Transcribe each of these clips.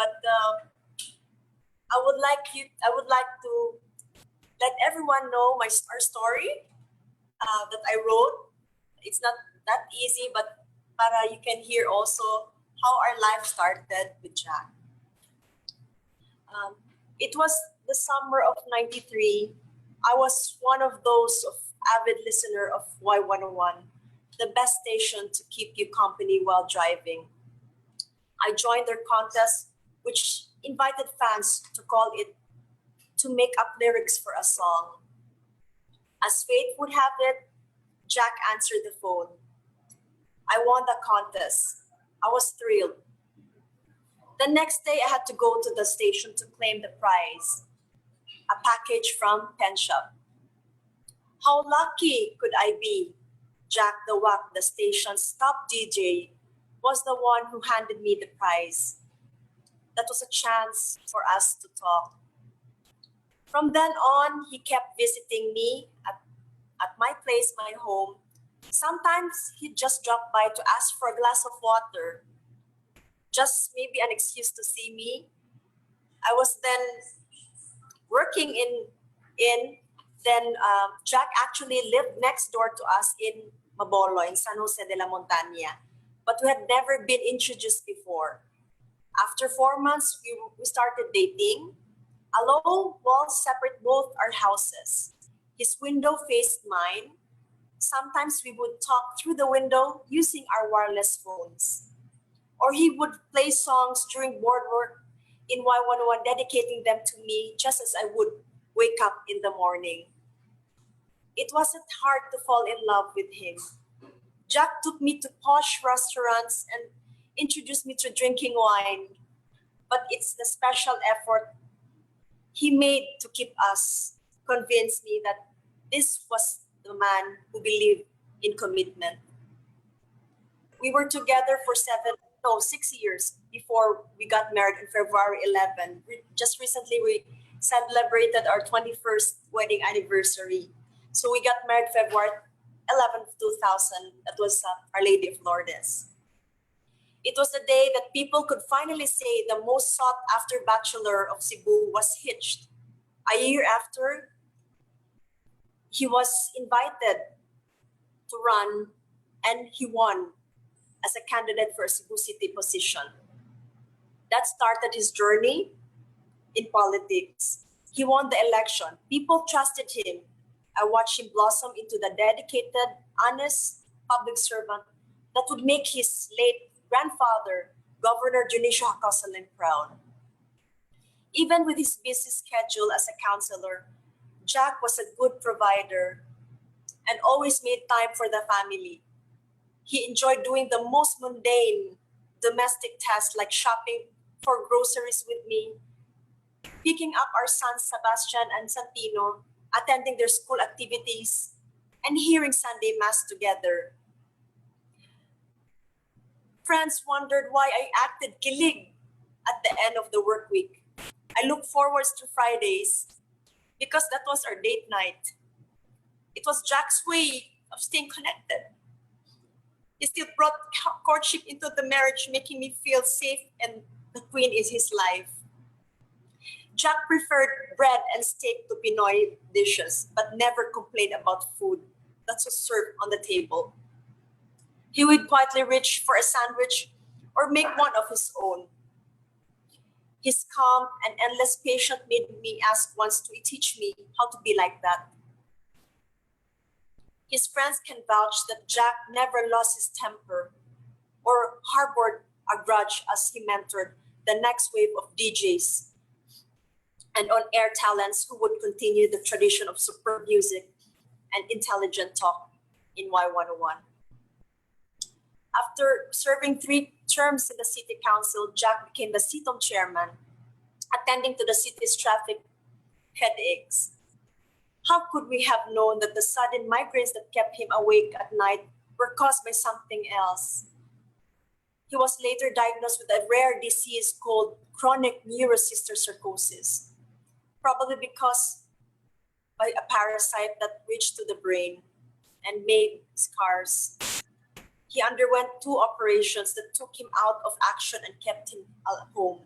but I would like to let everyone know our story that I wrote. It's not that easy, but para you can hear also how our life started with Jack. It was the summer of '93. I was one of those avid listener of Y101, the best station to keep you company while driving. I joined their contest, which invited fans to call it to make up lyrics for a song. As fate would have it, Jack answered the phone. I won the contest. I was thrilled. The next day, I had to go to the station to claim the prize, a package from Pen Shop. How lucky could I be? Jack the Wack, the station's top DJ, was the one who handed me the prize. That was a chance for us to talk. From then on, he kept visiting me at my place, my home. Sometimes he'd just drop by to ask for a glass of water, just maybe an excuse to see me. I was then working Jack actually lived next door to us in Mabolo, in San Jose de la Montaña, but we had never been introduced before. After 4 months, we started dating. A low wall separated both our houses. His window faced mine. Sometimes we would talk through the window using our wireless phones. Or he would play songs during board work in Y101, dedicating them to me just as I would wake up in the morning. It wasn't hard to fall in love with him. Jack took me to posh restaurants and introduced me to drinking wine. But it's the special effort he made to keep us convinced me that this was the man who believed in commitment. We were together for 6 years before we got married on February 11. Just recently, we celebrated our 21st wedding anniversary. So we got married February 11th, 2000. That was Our Lady of Lourdes. It was the day that people could finally say the most sought after bachelor of Cebu was hitched. A year after, he was invited to run and he won as a candidate for a Cebu City position. That started his journey in politics. He won the election. People trusted him. I watched him blossom into the dedicated, honest public servant that would make his late grandfather, Governor Jakosalem, proud. Even with his busy schedule as a councilor, Jack was a good provider and always made time for the family. He enjoyed doing the most mundane domestic tasks like shopping for groceries with me, picking up our sons Sebastian and Santino, attending their school activities, and hearing Sunday Mass together. Friends wondered why I acted kilig at the end of the work week. I looked forward to Fridays because that was our date night. It was Jack's way of staying connected. He still brought courtship into the marriage, making me feel safe and the queen is his life. Jack preferred bread and steak to Pinoy dishes, but never complained about food that was served on the table. He would quietly reach for a sandwich or make one of his own. His calm and endless patience made me ask once to teach me how to be like that. His friends can vouch that Jack never lost his temper or harbored a grudge as he mentored the next wave of DJs and on-air talents who would continue the tradition of superb music and intelligent talk in Y101. After serving 3 terms in the city council, Jack became the CITOM chairman, attending to the city's traffic headaches. How could we have known that the sudden migraines that kept him awake at night were caused by something else? He was later diagnosed with a rare disease called chronic neurocysticercosis, probably because by a parasite that reached to the brain and made scars. He underwent 2 operations that took him out of action and kept him at home.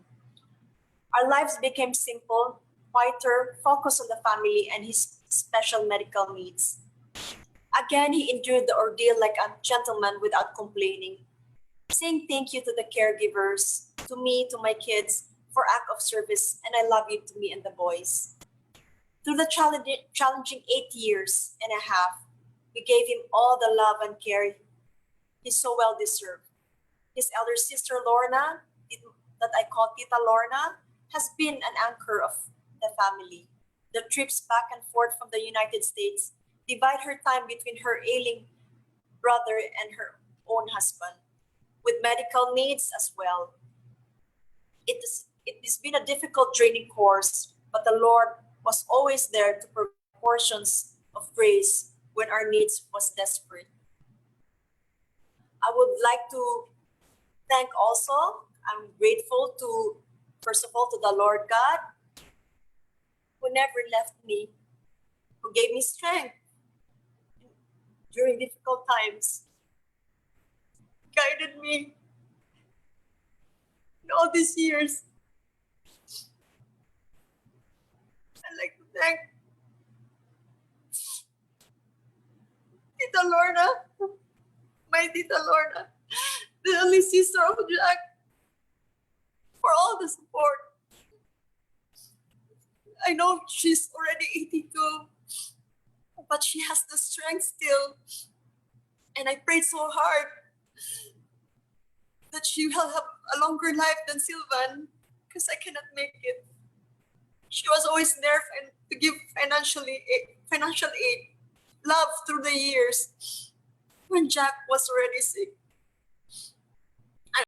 Our lives became simple, quieter, focused on the family and his special medical needs. Again, he endured the ordeal like a gentleman without complaining, saying thank you to the caregivers, to me, to my kids, for act of service, and I love you to me and the boys. Through the challenging 8 years and a half, we gave him all the love and care he so well deserved. His elder sister Lorna, that I call Tita Lorna, has been an anchor of the family. The trips back and forth from the United States divide her time between her ailing brother and her own husband, with medical needs as well. It has been a difficult draining course, but the Lord was always there to provide portions of grace when our needs was desperate. I would like to thank also, I'm grateful to, first of all, to the Lord God, who never left me, who gave me strength during difficult times, guided me in all these years. I'd like to thank Tita Lorna, my Tita Lorna, the only sister of Jack, for all the support. I know she's already 82, but she has the strength still. And I prayed so hard that she will have a longer life than Sylvan, because I cannot make it. She was always there to give financial aid, love through the years when Jack was already sick.